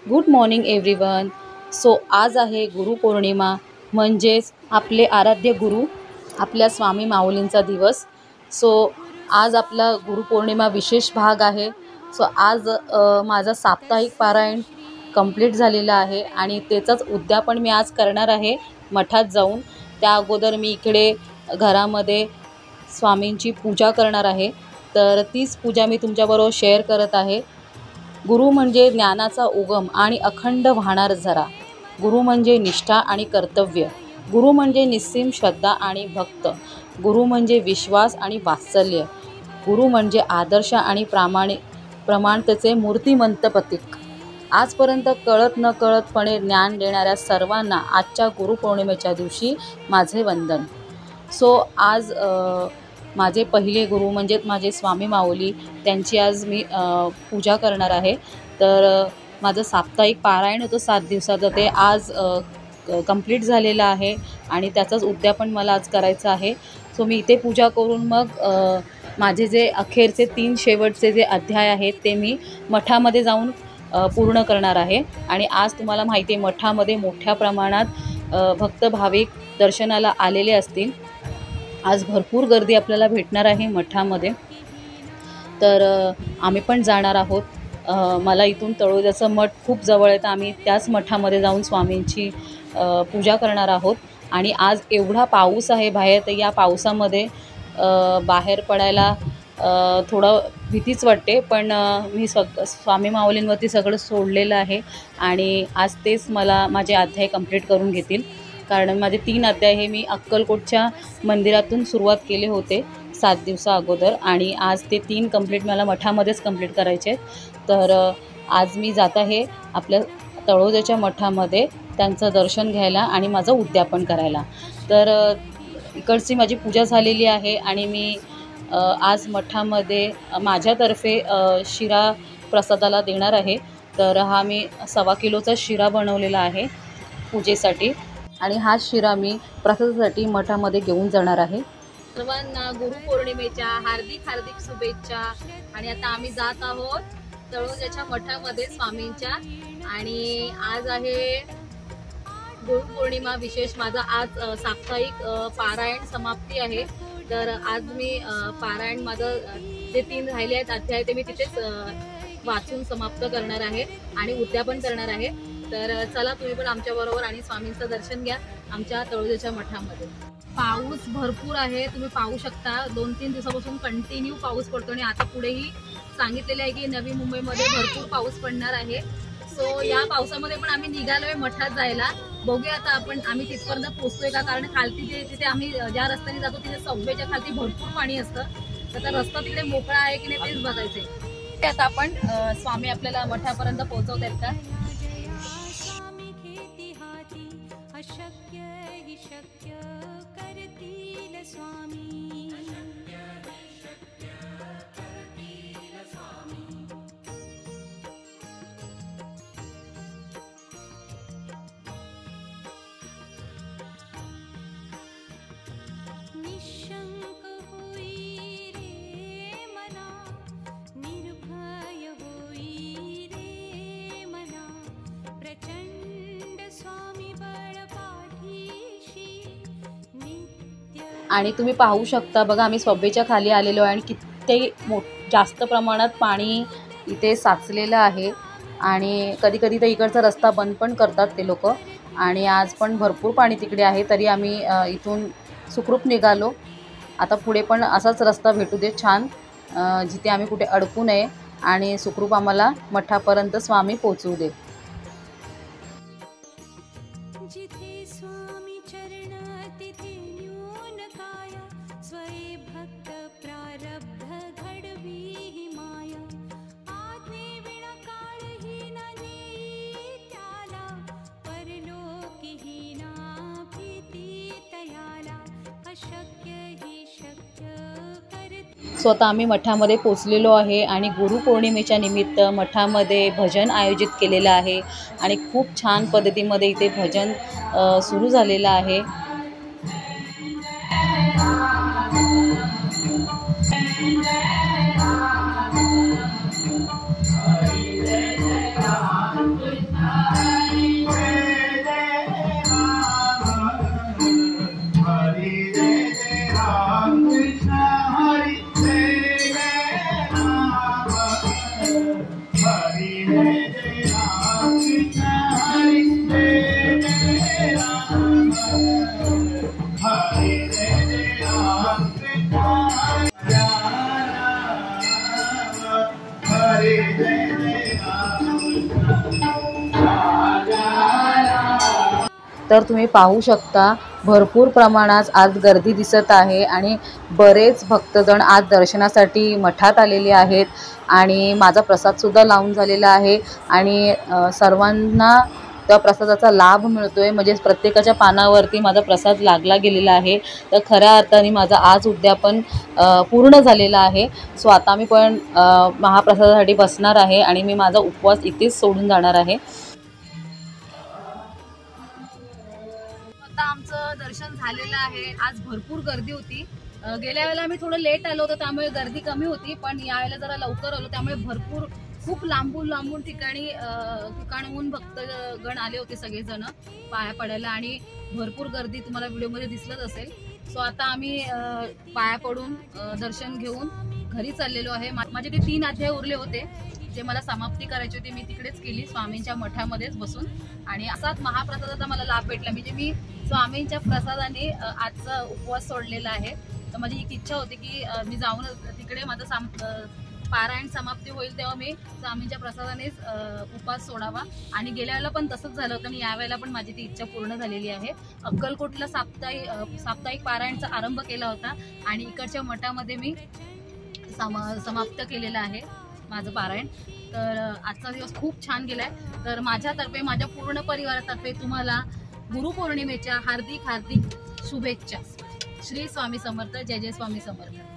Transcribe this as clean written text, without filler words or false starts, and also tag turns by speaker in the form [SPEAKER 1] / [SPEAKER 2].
[SPEAKER 1] Good morning everyone. आज आहे गुरुपौर्णिमा, म्हणजेच आपले आराध्य गुरु आपल्या स्वामी माऊलींचा दिवस. आज आपला गुरुपौर्णिमा विशेष भाग आहे. आज माझा साप्ताहिक पारायण कंप्लीट झालेला आहे आणि त्याचंच उद्यापन मी आज करणार आहे मठात जाऊन. त्या अगोदर मी इकडे घरामध्ये स्वामींची पूजा करणार आहे, तर तीच पूजा मी तुमच्याबरोबर शेअर करत आहे. गुरु म्हणजे ज्ञानाचा उगम आणि अखंड वाहणारा झरा. गुरु म्हणजे निष्ठा आणि कर्तव्य. गुरु म्हणजे निस्सीम श्रद्धा आणि भक्त. गुरु म्हणजे विश्वास आणि वात्सल्य. गुरु म्हणजे आदर्श आणि प्रमाणतेचे मूर्तिमंत प्रतीक. आजपर्यंत कळत न कळतपणे ज्ञान देणाऱ्या सर्वांना आजच्या गुरुपौर्णिमेच्या दिवशी माझे वंदन. आज माझे पहिले गुरु म्हणजेच माझे स्वामी माऊली, त्यांची आज मी पूजा करणार आहे. तर माझं साप्ताहिक पारायण होतं 7 दिवसाचं, ते आज कंप्लीट झालेलं आहे आणि त्याचंच उद्यापन मला आज करायचं आहे. मी इथे पूजा करून मग माझे जे अखेरचे 3 शेवटचे जे अध्याय आहेत ते मी मठामध्ये जाऊन पूर्ण करणार आहे. आणि आज तुम्हाला माहिती आहे, मठामध्ये मोठ्या प्रमाणात भक्त भाविक दर्शनाला आलेले असतील. आज भरपूर गर्दी आपल्याला भेटणार आहे मठामध्ये, तर आम्ही पण जाणार आहोत. मला इथून तळोजाचं मठ खूप जवळ आहे, तर आम्ही त्याच मठामध्ये जाऊन स्वामींची पूजा करणार आहोत. आणि आज एवढा पाऊस आहे बाहेर, तर या पावसामध्ये बाहेर पडायला थोडं भीतीच वाटते, पण मी स्वामी माऊलींवरती सगळं सोडलेलं आहे आणि आज तेच मला माझे अध्याय कंप्लीट करून घेतील. कारण माझे 3 अध्याय हे मी अक्कलकोटच्या मंदिरातून सुरुवात केले होते 7 दिवसा अगोदर, आणि आज ते 3 कंप्लीट मला मठामध्येच कंप्लीट करायचे. तर आज मी जात आहे आपल्या तळोजाच्या मठामध्ये त्यांचं दर्शन घ्यायला आणि माझं उद्यापन करायला. तर इकडची माझी पूजा झालेली आहे आणि मी आज मठामध्ये माझ्यातर्फे शिरा प्रसादाला देणार आहे. तर हा मी 1.25 किलोचा शिरा बनवलेला आहे पूजेसाठी, आणि हा शिरा मी प्रसादासाठी मठामध्ये घेऊन जाणार आहे. सर्वांना गुरुपौर्णिमेच्या हार्दिक हार्दिक शुभेच्छा. आणि आता आम्ही जात आहोत तळोजाच्या मठामध्ये स्वामींच्या, आणि आज आहे गुरुपौर्णिमा विशेष. माझा आज साप्ताहिक पारायण समाप्ती आहे. तर आज मी पारायण माझं जे 3 राहिले आहेत अध्याय ते मी तिथेच वाचून समाप्त करणार आहे आणि उद्यापन करणार आहे. तर चला तुम्ही पण आमच्याबरोबर आणि स्वामींचं दर्शन घ्या आमच्या तळोजाच्या मठामध्ये. पाऊस भरपूर आहे, तुम्ही पाहू शकता. 2-3 दिवसापासून कंटिन्यू पाऊस पडतो आणि आता पुढेही सांगितलेले आहे की नवी मुंबईमध्ये भरपूर पाऊस पडणार आहे. या पावसामध्ये पण आम्ही निघालोय मठात जायला. बघूया आता आम्ही तिथपर्यंत पोहोचतोय का, कारण खालती तिथे आम्ही ज्या रस्त्याने जातो तिथे सबवेच्या खालती भरपूर पाणी असतं. तर त्या रस्ता तिकडे मोकळा आहे की नाही तेच बघायचंय. आता आपण स्वामी आपल्याला मठापर्यंत पोहोचवत आहेत का. आणि तुम्ही पाहू शकता बघा, आम्ही सबवेच्या खाली आलेलो आहे आणि किती जास्त प्रमाणात पाणी इथे साचलेलं आहे. आणि कधी कधी तर इकडचा रस्ता बंद पण करतात ते लोक, आणि आज पण भरपूर पाणी तिकडे आहे. तरी आम्ही इथून सुखरूप निघालो. आता पुढे पण असाच रस्ता भेटू दे छान, जिथे आम्ही कुठे अडकू नये आणि सुखरूप आम्हाला मठापर्यंत स्वामी पोहोचवू दे. आता आम्ही मठामध्ये पोचलेलो आहे आणि गुरुपौर्णिमेच्या निमित्त मठामध्ये भजन आयोजित केलेलं आहे आणि खूप छान पद्धतीमध्ये इथे भजन सुरू झालेलं आहे. तर तुम्ही पाहू शकता भरपूर प्रमाणात आज गर्दी दिसत आहे आणि बरेच भक्तजण आज दर्शनासाठी मठात आलेले आहेत आणि माझा प्रसादसुद्धा लावून झालेला आहे आणि सर्वांना त्या प्रसादाचा लाभ मिळतोय, म्हणजे प्रत्येकाच्या पानावरती माझा प्रसाद लागला गेलेला आहे. तर खऱ्या अर्थाने माझा आज उद्यापन पूर्ण झालेला आहे. सो आता मी पण महाप्रसादासाठी बसणार आहे आणि मी माझा उपवास इथेच सोडून जाणार आहे. आता आमचं दर्शन झालेलं आहे. आज भरपूर गर्दी होती. गेल्या वेळेला आम्ही थोडं लेट आलो होतो त्यामुळे गर्दी कमी होती, पण यावेळेला जरा लवकर आलो त्यामुळे भरपूर खूप लांबून ठिकाणहून भक्तगण आले होते सगळेजण पाया पडायला आणि भरपूर गर्दी तुम्हाला व्हिडिओमध्ये दिसलंच असेल. सो आता आम्ही पाया पडून दर्शन घेऊन घरी चाललेलो आहे. माझे ते 3 अध्याय उरले होते जे मला समाप्ती करायची होती, मी तिकडेच केली स्वामींच्या मठामध्येच बसून आणि असाच महाप्रसादाचा मला लाभ भेटला. म्हणजे मी स्वामींच्या प्रसादाने आजचा उपवास सोडलेला आहे. तर माझी एक इच्छा होती की मी जाऊन तिकडे माझं पारायण समाप्ती होईल तेव्हा मी स्वामींच्या प्रसादानेच उपवास सोडावा आणि गेल्या वेळेला पण तसंच झालं होतं आणि यावेळेला पण माझी ती इच्छा पूर्ण झालेली आहे. अक्कलकोटला साप्ताहिक पारायणचा आरंभ केला होता आणि इकडच्या मठामध्ये मी समाप्त केलेलं आहे माझं पारायण. तर आजचा दिवस खूप छान गेलाय. तर माझ्यातर्फे माझ्या पूर्ण परिवारातर्फे तुम्हाला गुरुपौर्णिमेच्या हार्दिक शुभेच्छा. श्री स्वामी समर्थ. जय जय स्वामी समर्थ.